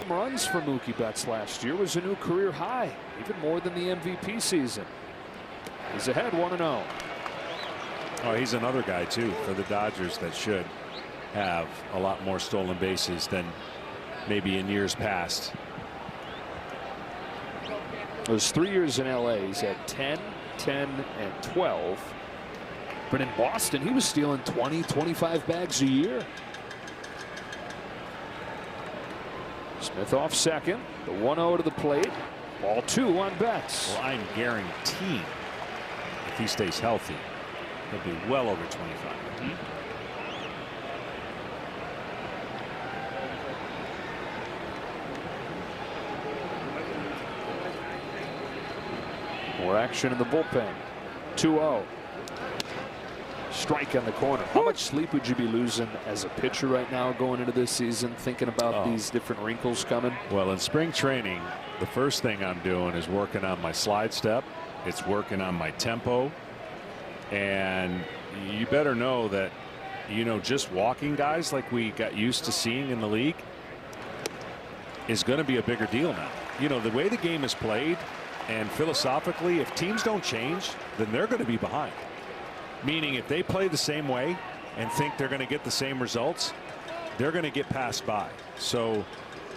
home runs for Mookie Betts last year was a new career high, even more than the MVP season. He's ahead 1-0. Oh, he's another guy too for the Dodgers that should have a lot more stolen bases than maybe in years past. Those 3 years in LA, he's had 10, 10, and 12. But in Boston, he was stealing 20, 25 bags a year. Smith off second. The 1-0 to the plate. Ball 2 on Betts. Well, I'm guaranteeing if he stays healthy, he'll be well over 25. More action in the bullpen. 2-0. Strike on the corner. How much sleep would you be losing as a pitcher right now going into this season, thinking about these different wrinkles coming? Well, in spring training, the first thing I'm doing is working on my slide step. It's working on my tempo. And you better know that, you know, just walking guys like we got used to seeing in the league is going to be a bigger deal now. You know, the way the game is played, and philosophically, if teams don't change, then they're going to be behind. Meaning if they play the same way and think they're going to get the same results, they're going to get passed by. So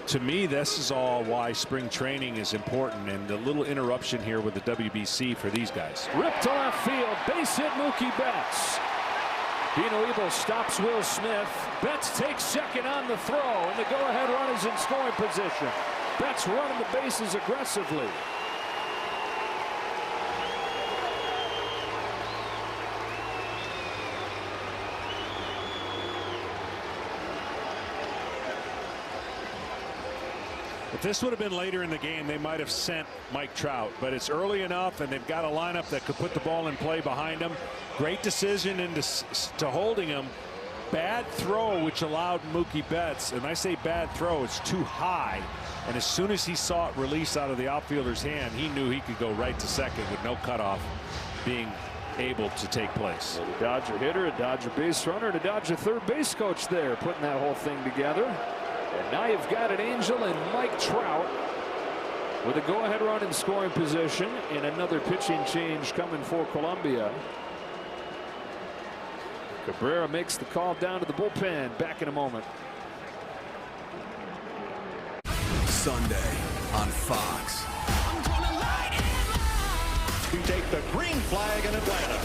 to me, this is all why spring training is important, and the little interruption here with the WBC for these guys. Ripped to left field, base hit Mookie Betts. Dino Ebel stops Will Smith. Betts takes second on the throw, and the go-ahead run is in scoring position. Betts running the bases aggressively. If this would have been later in the game, they might have sent Mike Trout, but it's early enough, and they've got a lineup that could put the ball in play behind him. Great decision into holding him. Bad throw, which allowed Mookie Betts, and I say bad throw, it's too high. And as soon as he saw it release out of the outfielder's hand, he knew he could go right to second with no cutoff being able to take place. Well, a Dodger hitter, a Dodger base runner, and a Dodger third base coach there putting that whole thing together. And now you've got an Angel and Mike Trout with a go-ahead run in scoring position, and another pitching change coming for Columbia. Cabrera makes the call down to the bullpen. Back in a moment. Sunday on Fox. To take the green flag in Atlanta.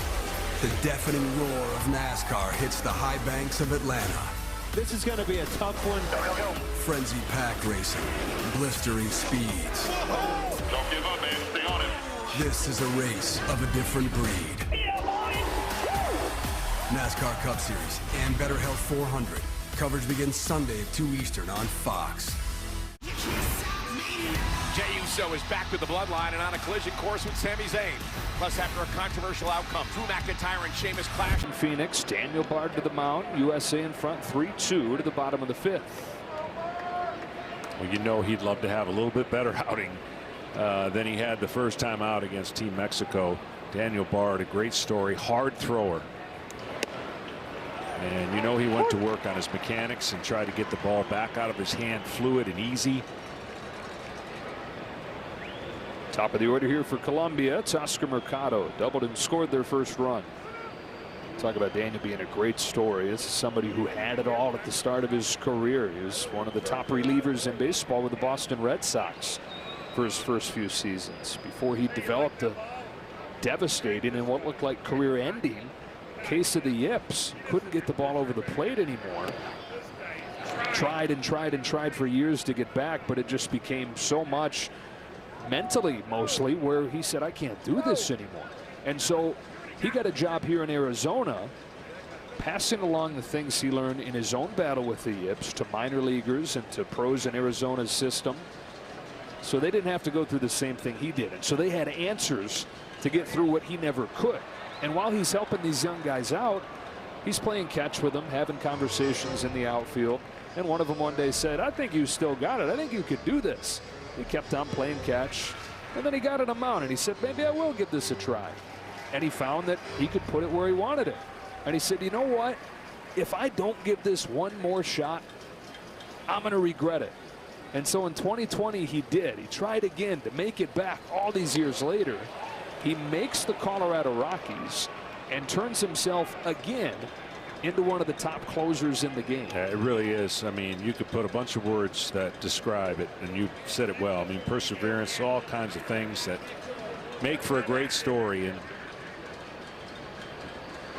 The deafening roar of NASCAR hits the high banks of Atlanta. This is going to be a tough one. Frenzy packed racing, blistering speeds. Whoa. Don't give up, man. Stay on it. This is a race of a different breed. NASCAR Cup Series and Better Health 400. Coverage begins Sunday at 2 Eastern on Fox. Jey Uso is back with the bloodline and on a collision course with Sami Zayn. Plus, after a controversial outcome, Drew McIntyre and Sheamus clash. In Phoenix, Daniel Bard to the mound. USA in front 3-2 to the bottom of the 5th. Well, you know he'd love to have a little bit better outing than he had the first time out against Team Mexico. Daniel Bard, a great story, hard thrower. And you know he went to work on his mechanics and tried to get the ball back out of his hand fluid and easy. Top of the order here for Columbia. It's Oscar Mercado. Doubled and scored their first run. Talk about Daniel being a great story. This is somebody who had it all at the start of his career. He was one of the top relievers in baseball with the Boston Red Sox for his first few seasons before he developed a devastating and what looked like career-ending case of the yips. Couldn't get the ball over the plate anymore. Tried and tried and tried for years to get back, but it just became so much mentally mostly where he said, I can't do this anymore. And so he got a job here in Arizona, passing along the things he learned in his own battle with the yips to minor leaguers and to pros in Arizona's system. So they didn't have to go through the same thing he did. And so they had answers to get through what he never could. And while he's helping these young guys out, he's playing catch with them, having conversations in the outfield. And one of them one day said, I think you still got it. I think you could do this. He kept on playing catch, and then he got an amount, and he said, maybe I will give this a try. And he found that he could put it where he wanted it. And he said, you know what? If I don't give this one more shot, I'm going to regret it. And so in 2020 he did. He tried again to make it back all these years later. He makes the Colorado Rockies and turns himself again into one of the top closers in the game. Yeah, it really is. I mean, you could put a bunch of words that describe it, and you said it well. I mean, perseverance, all kinds of things that make for a great story. And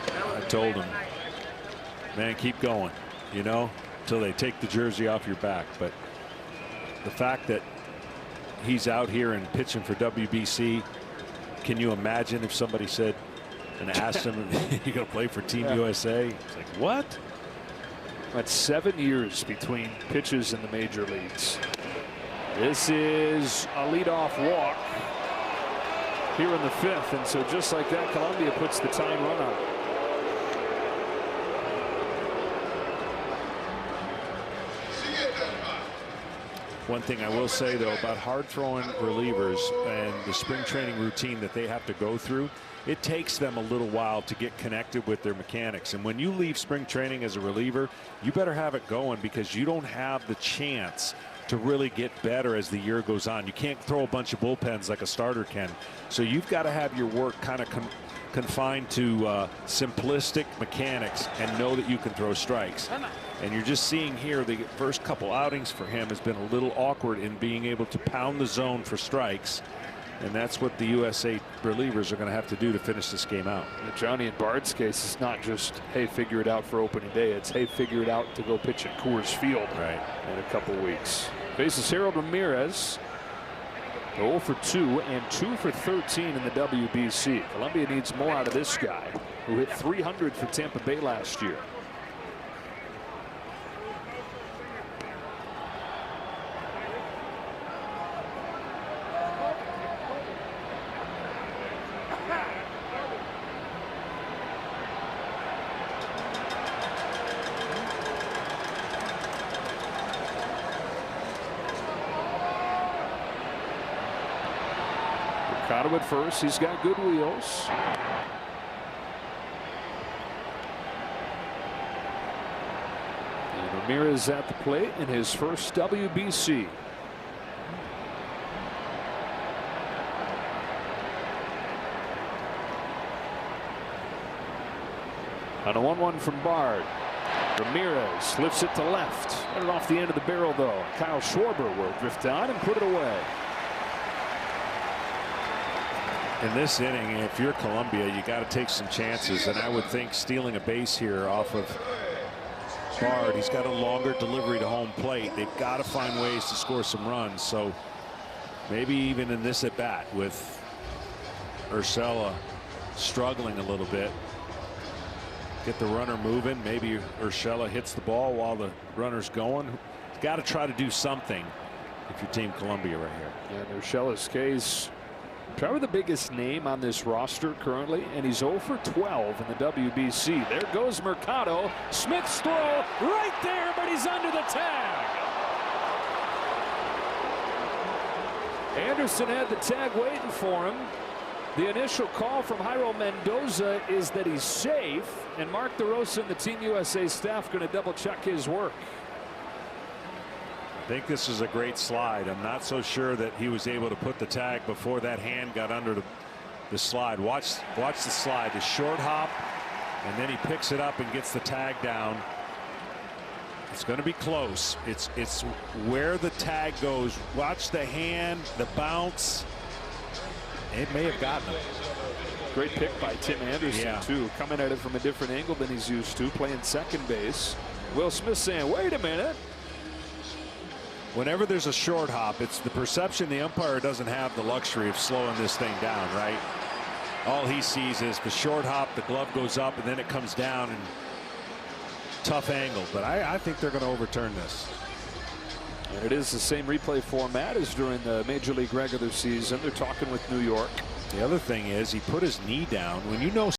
I told him, man, keep going, you know, until they take the jersey off your back. But the fact that he's out here and pitching for WBC, can you imagine if somebody said and asked him, you going to play for Team USA? It's like, what? That's 7 years between pitches in the major leagues. This is a leadoff walk here in the 5th. And so just like that, Columbia puts the tying run on. One thing I will say, though, about hard-throwing relievers and the spring training routine that they have to go through, it takes them a little while to get connected with their mechanics. And when you leave spring training as a reliever, you better have it going, because you don't have the chance to really get better as the year goes on. You can't throw a bunch of bullpens like a starter can. So you've got to have your work kind of confined to simplistic mechanics and know that you can throw strikes. And you're just seeing here the first couple outings for him has been a little awkward in being able to pound the zone for strikes. And that's what the USA relievers are going to have to do to finish this game out. Johnny and Bard's case is not just, hey, figure it out for opening day. It's, hey, figure it out to go pitch at Coors Field in a couple weeks. Faces Harold Ramirez. 0 for 2 and 2 for 13 in the WBC. Columbia needs more out of this guy, who hit .300 for Tampa Bay last year. Mercado at first. He's got good wheels. And Ramirez at the plate in his first WBC. On a 1-1 from Bard. Ramirez lifts it to left. Got it off the end of the barrel, though. Kyle Schwarber will drift on and put it away. In this inning, if you're Columbia, you got to take some chances, and I would think stealing a base here off of Bard. He's got a longer delivery to home plate. They've got to find ways to score some runs. So maybe even in this at bat with Urshela struggling a little bit, get the runner moving. Maybe Urshela hits the ball while the runner's going. Got to try to do something if you're Team Columbia right here. And Urshela's case, probably the biggest name on this roster currently, and he's 0 for 12 in the WBC. There goes Mercado. Smith's throw right there, but he's under the tag. Anderson had the tag waiting for him. The initial call from Jairo Mendoza is that he's safe, and Mark DeRosa and the Team USA staff going to double check his work. I think this is a great slide. I'm not so sure that he was able to put the tag before that hand got under the slide. Watch the slide, the short hop, and then he picks it up and gets the tag down. It's going to be close. It's where the tag goes. Watch the hand, the bounce. It may have gotten him. Great pick by Tim Anderson, too. Coming at it from a different angle than he's used to, playing second base. Will Smith saying, wait a minute. Whenever there's a short hop, it's the perception the umpire doesn't have the luxury of slowing this thing down, right? All he sees is the short hop, the glove goes up, and then it comes down, and tough angle. But I think they're going to overturn this. And it is the same replay format as during the Major League regular season. They're talking with New York. The other thing is he put his knee down. When you know